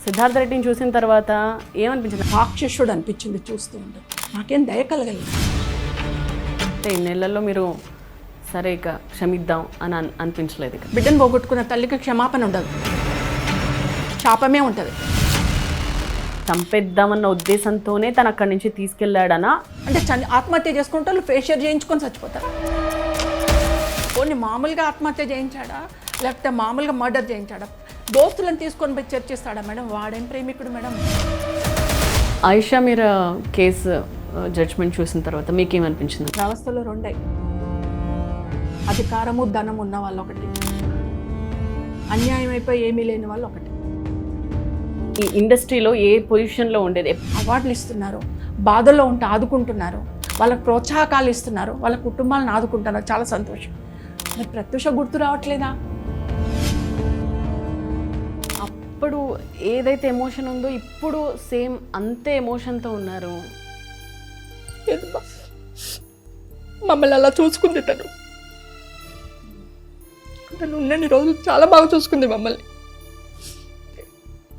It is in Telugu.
సిద్ధార్థ రెడ్డిని చూసిన తర్వాత ఏమనిపించింది? రాక్షసుడు అనిపించింది చూస్తూ ఉంటే. నాకేం దయ కలగలేదు. అంటే ఈ నెలల్లో మీరు సరే ఇక క్షమిద్దాం అని అనిపించలేదు? ఇక బిడ్డను పోగొట్టుకున్న తల్లికి క్షమాపణ ఉండదు, శాపమే ఉంటుంది. చంపేద్దామన్న ఉద్దేశంతోనే తను అక్కడి నుంచి తీసుకెళ్ళాడనా? అంటే ఆత్మహత్య చేసుకుంటే వాళ్ళు ఫేషియల్ చేయించుకొని చచ్చిపోతారు. కొన్ని మామూలుగా ఆత్మహత్య చేయించాడా, లేకపోతే మామూలుగా మర్డర్ చేయించాడా? దోస్తులను తీసుకొని పోయి చర్చిస్తాడా మేడం? వాడేం ప్రేమికుడు మేడం? ఆయిషా మీరా కేసు జడ్జ్మెంట్ చూసిన తర్వాత మీకేమనిపించింది? వ్యవస్థలో రెండే, అధికారము ధనం ఉన్న వాళ్ళు ఒకటి, అన్యాయం అయిపోయి ఏమీ లేని వాళ్ళు ఒకటి. ఈ ఇండస్ట్రీలో ఏ పొజిషన్లో ఉండేది? అవార్డులు ఇస్తున్నారు, బాధల్లో ఉంటే ఆదుకుంటున్నారు, వాళ్ళకి ప్రోత్సాహకాలు ఇస్తున్నారు, వాళ్ళ కుటుంబాలను ఆదుకుంటున్నారు, చాలా సంతోషం. మరి ప్రత్యూష గుర్తు రావట్లేదా? అప్పుడు ఏదైతే ఎమోషన్ ఉందో ఇప్పుడు సేమ్ అంతే ఎమోషన్తో ఉన్నారు. మమ్మల్ని అలా చూసుకుంది తను ఉన్నన్ని రోజులు చాలా బాగా చూసుకుంది మమ్మల్ని.